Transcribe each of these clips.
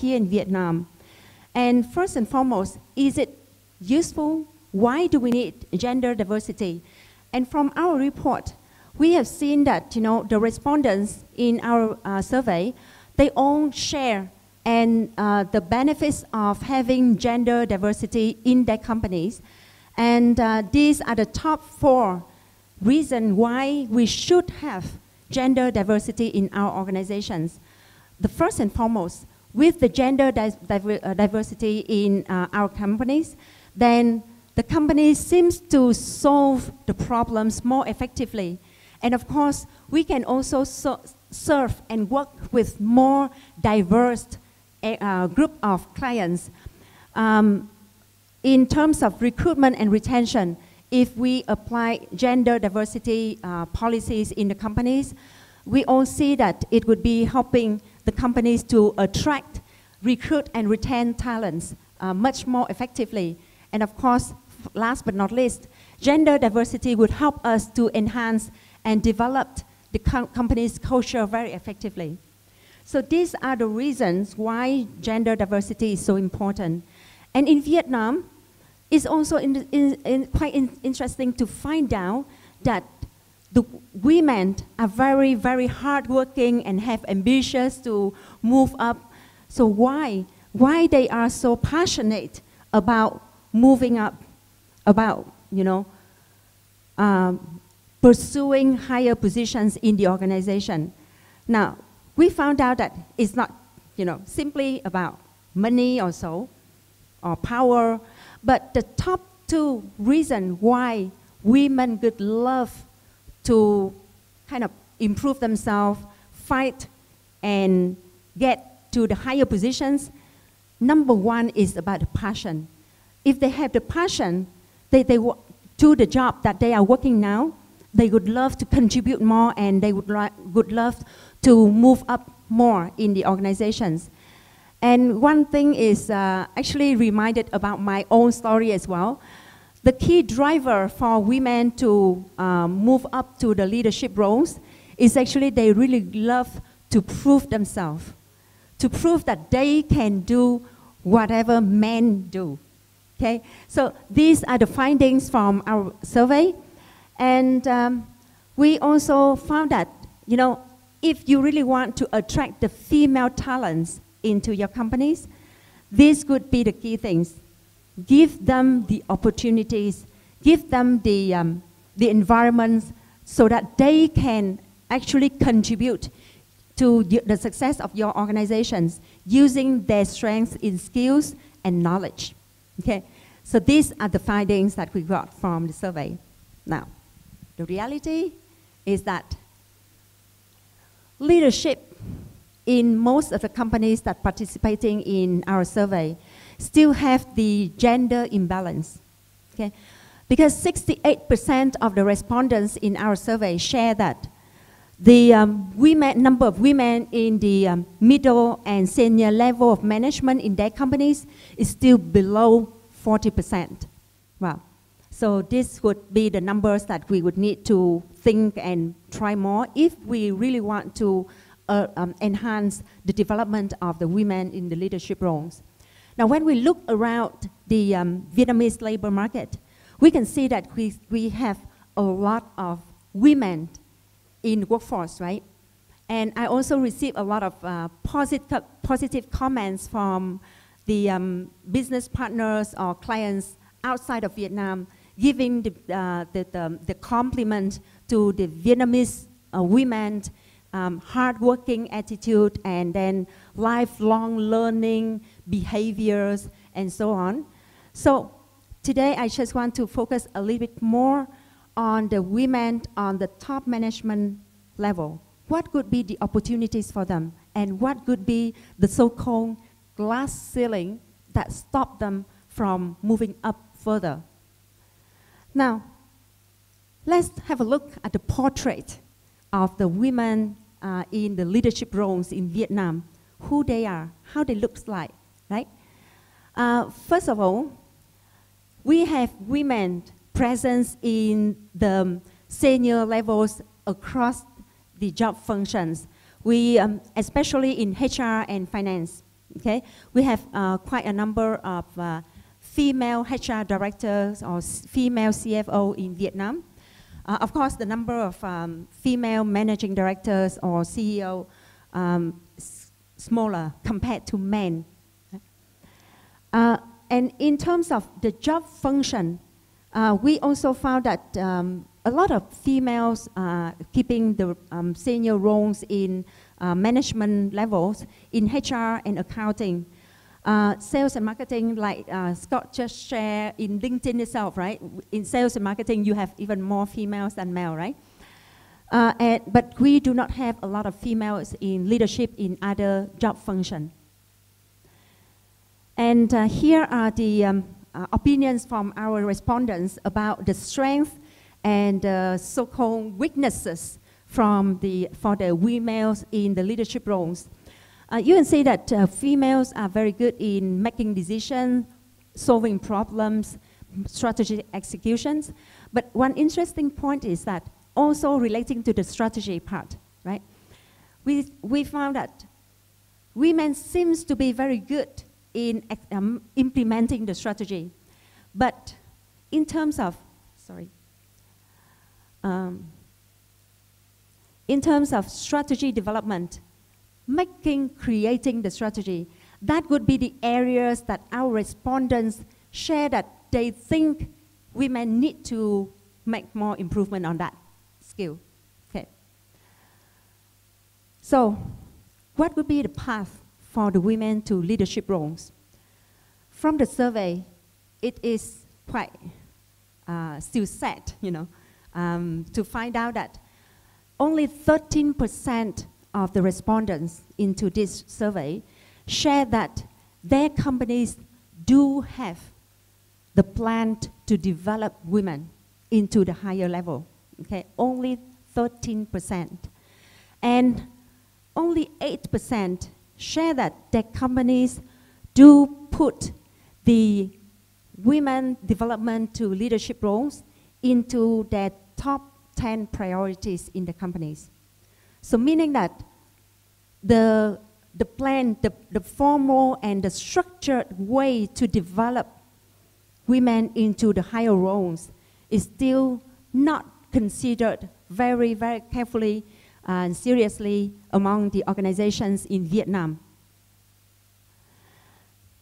here in Vietnam. And first and foremost, is it useful? Why do we need gender diversity? And from our report, we have seen that the respondents in our survey, they all share and the benefits of having gender diversity in their companies. And these are the top 4 reasons why we should have gender diversity in our organizations. The first and foremost, with the gender diversity in our companies, then the company seems to solve the problems more effectively. And of course, we can also serve and work with more diverse group of clients. In terms of recruitment and retention, if we apply gender diversity policies in the companies, we all see that it would be helping the companies to attract, recruit, and retain talents much more effectively. And of course, last but not least, gender diversity would help us to enhance and develop the company's culture very effectively. So these are the reasons why gender diversity is so important. And in Vietnam, it's also quite interesting to find out that the women are very, very hardworking and have ambitions to move up. So why they are so passionate about moving up, about pursuing higher positions in the organization? Now, we found out that it's not simply about money or so, or power, but the top 2 reasons why women would love to kind of improve themselves, fight, and get to the higher positions. Number 1 is about the passion. If they have the passion, they to the job that they are working now, they would love to contribute more, and they would love to move up more in the organizations. And one thing is actually reminded about my own story as well. The key driver for women to move up to the leadership roles is actually they really love to prove themselves, to prove that they can do whatever men do. Okay? So these are the findings from our survey. And we also found that, if you really want to attract the female talents into your companies, these could be the key things. Give them the opportunities, give them the environments so that they can actually contribute to the success of your organizations using their strengths in skills and knowledge. Okay? So these are the findings that we got from the survey. Now, the reality is that leadership in most of the companies that participating in our survey still have the gender imbalance. Okay? Because 68% of the respondents in our survey share that the number of women in the middle and senior level of management in their companies is still below 40%. Wow. So this would be the numbers that we would need to think and try more if we really want to enhance the development of the women in the leadership roles. Now, when we look around the Vietnamese labor market, we can see that we have a lot of women in workforce, right? And I also received a lot of positive comments from the business partners or clients outside of Vietnam, giving the compliment to the Vietnamese women, hardworking attitude, and then lifelong learning behaviors, and so on. So today I just want to focus a little bit more on the women on the top management level. What could be the opportunities for them, and what could be the so-called glass ceiling that stop them from moving up further? Now, let's have a look at the portrait of the women in the leadership roles in Vietnam, who they are, how they look like, right? First of all, we have women presence in the senior levels across the job functions. We, especially in HR and finance, Okay, we have quite a number of female HR directors or female CFO in Vietnam. Of course, the number of female managing directors or CEO smaller compared to men. And in terms of the job function, we also found that a lot of females keeping the senior roles in management levels in HR and accounting. Sales and marketing, like Scott just shared in LinkedIn itself, right? In sales and marketing, you have even more females than male, right? But we do not have a lot of females in leadership in other job functions. And here are the opinions from our respondents about the strength and so-called weaknesses for the females in the leadership roles. You can see that females are very good in making decisions, solving problems, strategy executions. But one interesting point is that also relating to the strategy part, right? We found that women seems to be very good in implementing the strategy. But in terms of, in terms of strategy development, creating the strategy, that would be the areas that our respondents share that they think women need to make more improvement on that skill. Okay. So, what would be the path for the women to leadership roles? From the survey, it is quite still sad, you know, to find out that only 13% of the respondents into this survey share that their companies do have the plan to develop women into the higher level. Okay, only 13%. And only 8% share that their companies do put the women development to leadership roles into their top 10 priorities in the companies. So meaning that the plan, the formal and the structured way to develop women into the higher roles is still not considered very, very carefully and seriously among the organizations in Vietnam.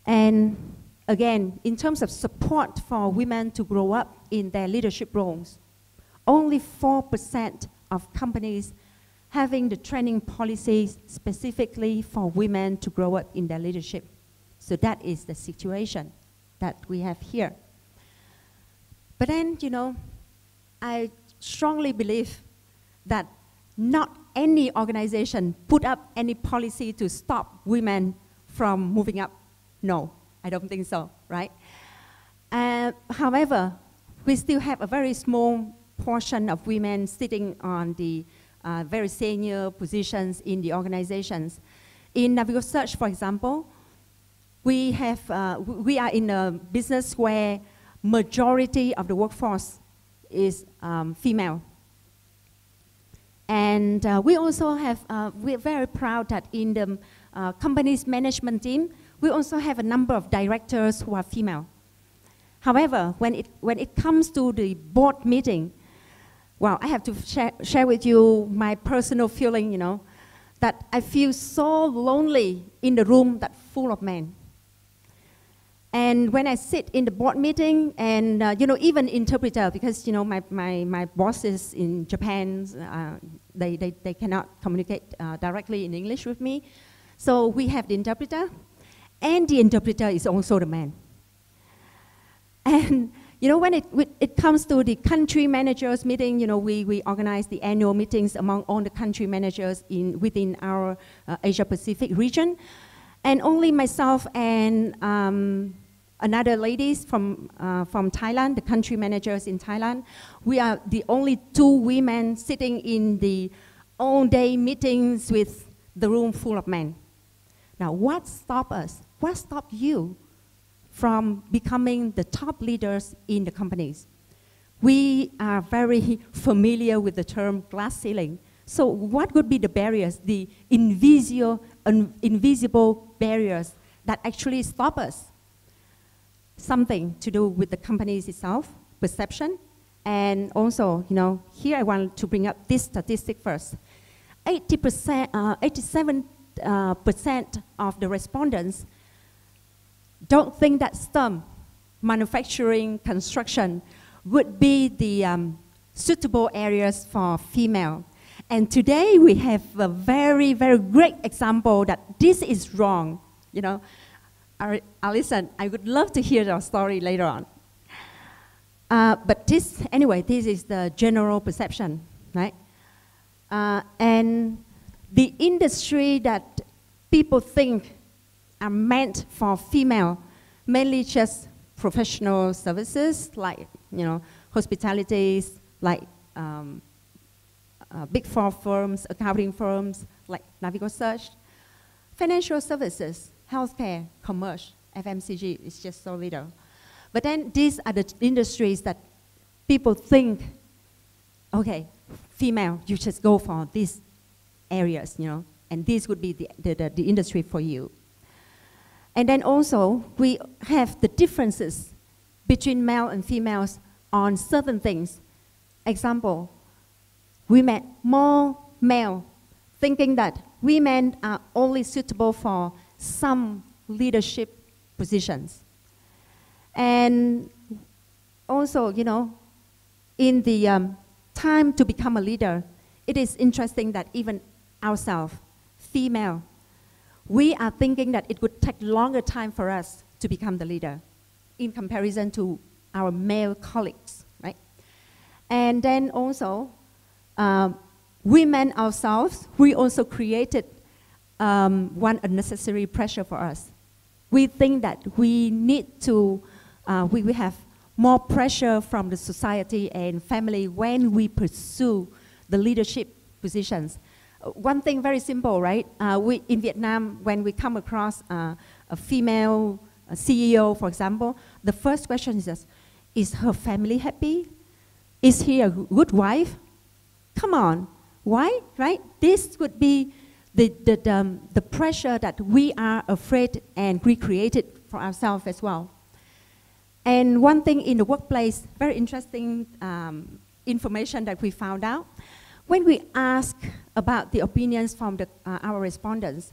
And again, in terms of support for women to grow up in their leadership roles, only 4% of companies having the training policies specifically for women to grow up in their leadership. So that is the situation that we have here. But then, you know, I strongly believe that not any organization put up any policy to stop women from moving up. No, I don't think so, right? However, we still have a very small portion of women sitting on the very senior positions in the organizations. In Navigos Search, for example, we are in a business where majority of the workforce is female. And we also have, we're very proud that in the company's management team, we also have a number of directors who are female. However, when it comes to the board meeting, well, I have to share with you my personal feeling, you know, that I feel so lonely in the room that's full of men. And when I sit in the board meeting and, you know, even interpreter, because, you know, my bosses in Japan, they cannot communicate directly in English with me. So we have the interpreter, and the interpreter is also the man. And, you know, when it comes to the country managers meeting, you know, we organize the annual meetings among all the country managers within our Asia Pacific region. And only myself and another ladies from Thailand, the country managers in Thailand, we are the only 2 women sitting in the all-day meetings with the room full of men. Now, what stopped us? What stopped you from becoming the top leaders in the companies? We are very familiar with the term glass ceiling. So what would be the barriers, the invisible barriers that actually stop us. Something to do with the companies itself, perception, and also, here I want to bring up this statistic first. 87% of the respondents don't think that STEM, manufacturing, construction, would be the suitable areas for female. And today we have a very, very great example that this is wrong. Alison, I would love to hear your story later on. But anyway, this is the general perception, right? And the industry that people think are meant for female, mainly just professional services like, hospitalities, like big four firms, accounting firms like Navigos, financial services, healthcare, commerce, FMCG is just so little. But then these are the industries that people think, okay, female, you just go for these areas, and this would be the industry for you. And then also, we have the differences between male and females on certain things. Example, more male thinking that women are only suitable for some leadership positions. And also, in the time to become a leader, it is interesting that even ourselves, female, we are thinking that it would take longer time for us to become the leader in comparison to our male colleagues, right? And then also, women ourselves, we also created one unnecessary pressure for us. We think that we need to, we have more pressure from the society and family when we pursue the leadership positions. One thing very simple, right? In Vietnam, when we come across a female CEO, for example, the first question is her family happy? Is he a good wife? Come on, why, right? This would be the pressure that we are afraid and we created for ourselves as well. And one thing in the workplace, very interesting information that we found out, when we ask about the opinions from our respondents,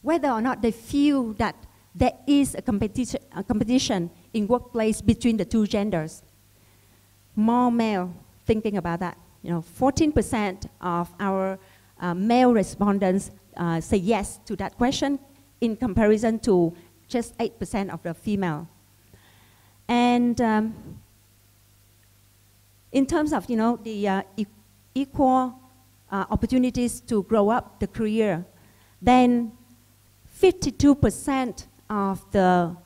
whether or not they feel that there is a competition in workplace between the two genders, more male thinking about that. 14% of our male respondents say yes to that question in comparison to just 8% of the female. And in terms of, the equal opportunities to grow up the career, then 52% of the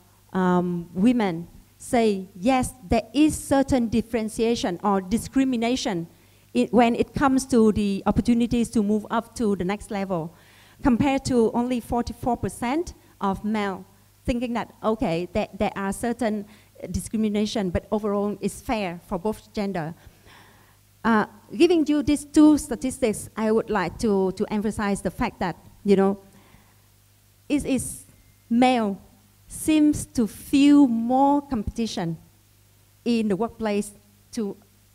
women say, yes, there is certain differentiation or discrimination when it comes to the opportunities to move up to the next level, compared to only 44% of male thinking that, okay, there are certain discrimination, but overall it's fair for both gender. Giving you these two statistics, I would like to emphasize the fact that, male seems to feel more competition in the workplace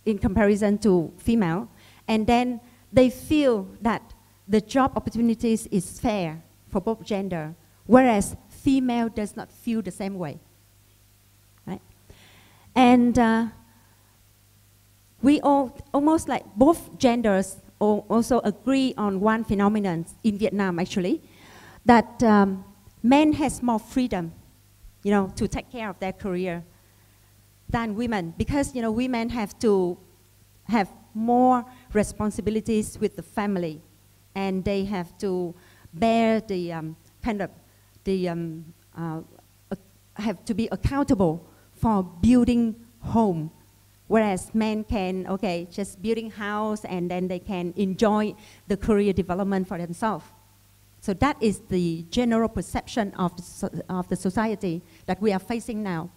in comparison to female, and then they feel that the job opportunities is fair for both gender, whereas female does not feel the same way, right? And we almost like both genders also agree on one phenomenon in Vietnam actually, that men has more freedom, to take care of their career than women, because women have to have more responsibilities with the family, and they have to bear the have to be accountable for building home, whereas men can, just building house and then they can enjoy the career development for themselves. So that is the general perception of the society that we are facing now.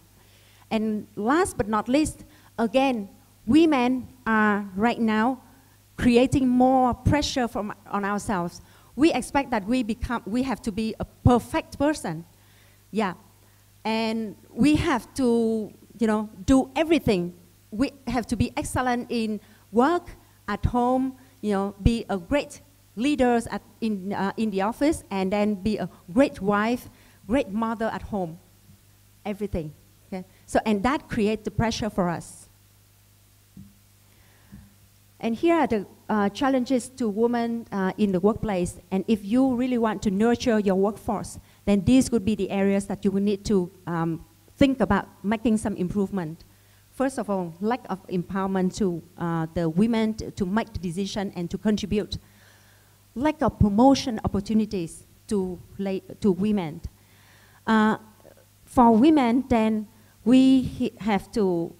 And last but not least, again, women are right now creating more pressure on ourselves. We expect that we have to be a perfect person. Yeah. And we have to, do everything. We have to be excellent in work, at home, be a great leader in the office, and then be a great wife, great mother at home. Everything. Okay? So, and that creates the pressure for us. And here are the challenges to women in the workplace. And if you really want to nurture your workforce, then these would be the areas that you will need to think about making some improvement. First of all, lack of empowerment to the women to make the decision and to contribute. Lack of promotion opportunities to women. For women, then we have to,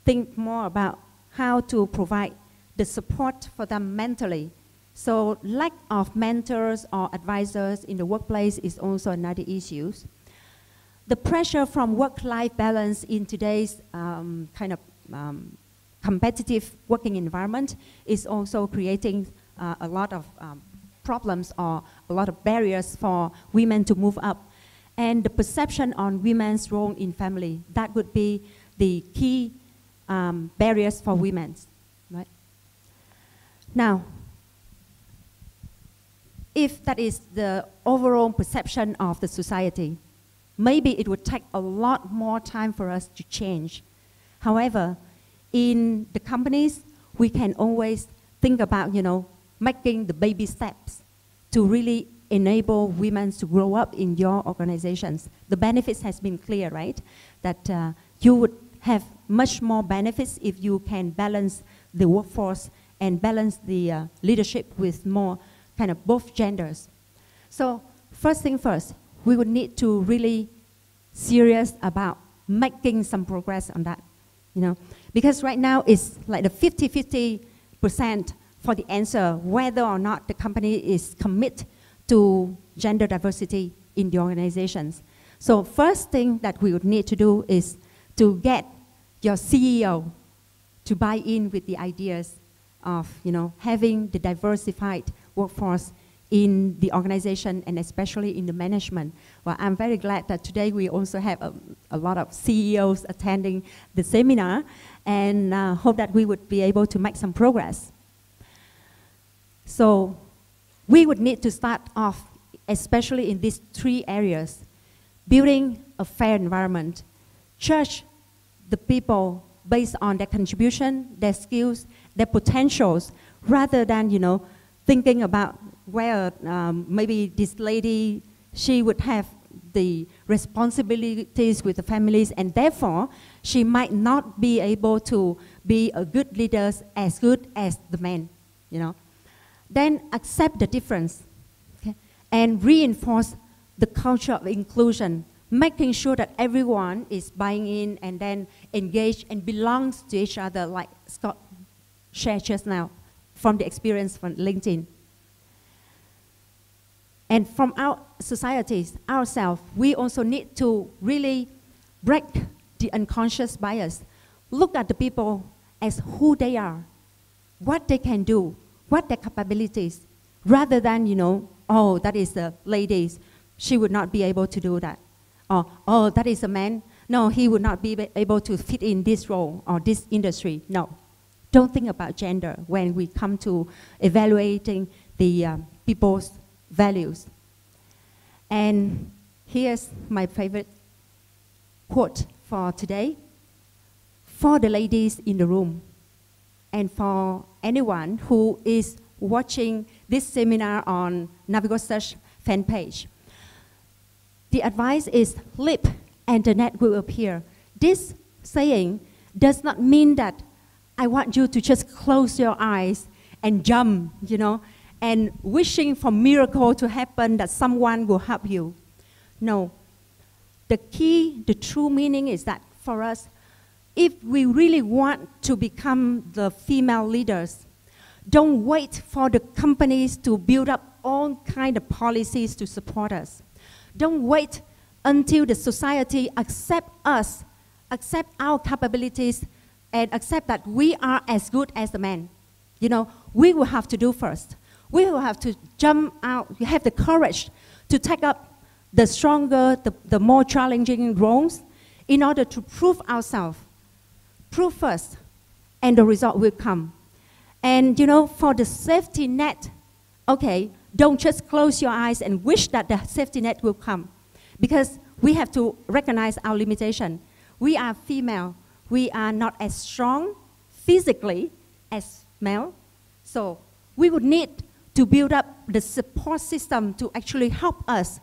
think more about how to provide the support for them mentally. So lack of mentors or advisors in the workplace is also another issue. The pressure from work-life balance in today's competitive working environment is also creating a lot of problems or a lot of barriers for women to move up. And the perception on women's role in family, that would be the key barriers for women. Right? Now, if that is the overall perception of the society, maybe it would take a lot more time for us to change. However, in the companies, we can always think about, making the baby steps to really enable women to grow up in your organizations. The benefits has been clear, right? That you would have much more benefits if you can balance the workforce and balance the leadership with more kind of both genders. So first thing first, we would need to really serious about making some progress on that, because right now it's like the 50-50% for the answer whether or not the company is committed to gender diversity in the organizations. So first thing that we would need to do is to get your CEO to buy in with the ideas of having the diversified workforce in the organization and especially in the management. Well, I'm very glad that today we also have a lot of CEOs attending the seminar, and hope that we would be able to make some progress. So we would need to start off, especially in these three areas: building a fair environment, judge the people based on their contribution, their skills, their potentials, rather than thinking about where maybe this lady, she would have the responsibilities with the families, and therefore she might not be able to be a good leader as good as the man, Then accept the difference, okay? And reinforce the culture of inclusion, making sure that everyone is buying in and then engaged and belongs to each other, like Scott shared just now from the experience from LinkedIn. And from our societies, ourselves, we also need to really break the unconscious bias. Look at the people as who they are, what they can do, what their capabilities, rather than, oh, that is the ladies, she would not be able to do that. Or, oh, that is a man, no, he would not be able to fit in this role or this industry. No, don't think about gender when we come to evaluating the people's values. And here's my favorite quote for today. For the ladies in the room, and for anyone who is watching this seminar on Navigos Search fan page, the advice is leap and the net will appear. This saying does not mean that I want you to just close your eyes and jump, and wishing for miracle to happen that someone will help you. No. The key, the true meaning is that for us, if we really want to become the female leaders, don't wait for the companies to build up all kinds of policies to support us. Don't wait until the society accepts us, accept our capabilities, and accept that we are as good as the men. We will have to do first. We will have to jump out, have the courage to take up the stronger, the more challenging roles in order to prove ourselves. Prove first, and the result will come. And you know, for the safety net, okay, don't just close your eyes and wish that the safety net will come. Because we have to recognize our limitation. We are female. We are not as strong physically as male. So we would need to build up the support system to actually help us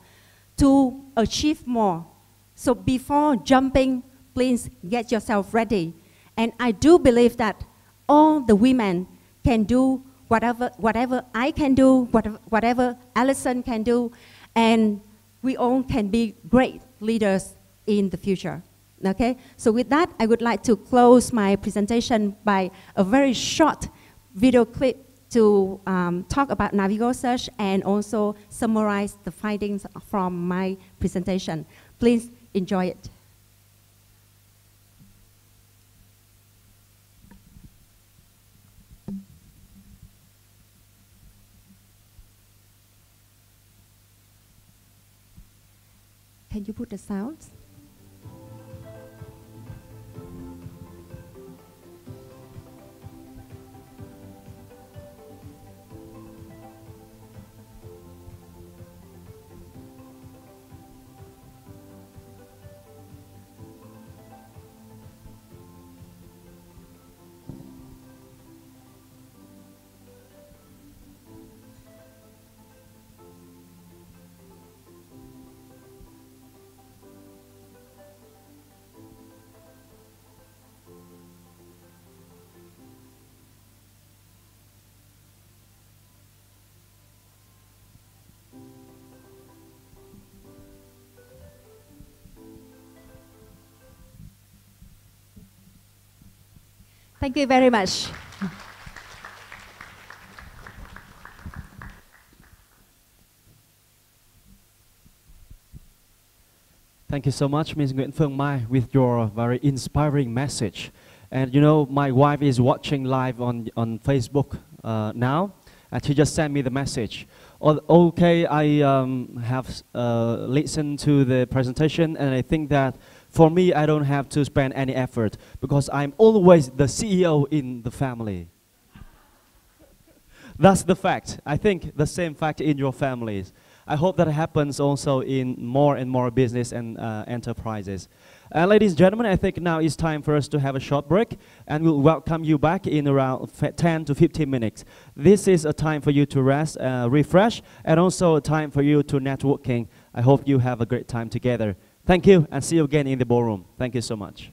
to achieve more. So before jumping, please get yourself ready. And I do believe that all the women can do whatever I can do, whatever Alison can do, and we all can be great leaders in the future. Okay? So with that, I would like to close my presentation by a very short video clip to talk about Navigo search and also summarize the findings from my presentation. Please enjoy it. Can you put the sounds? Thank you very much. Thank you so much, Ms. Nguyễn Phương Mai, with your very inspiring message. And you know, my wife is watching live on Facebook now, and she just sent me the message. Okay, I have listened to the presentation, and I think that for me, I don't have to spend any effort because I'm always the CEO in the family. That's the fact. I think the same fact in your families. I hope that happens also in more and more business and enterprises. Ladies and gentlemen, I think now it's time for us to have a short break, and we'll welcome you back in around 10 to 15 minutes. This is a time for you to rest, refresh, and also a time for you to networking. I hope you have a great time together. Thank you, and see you again in the ballroom. Thank you so much.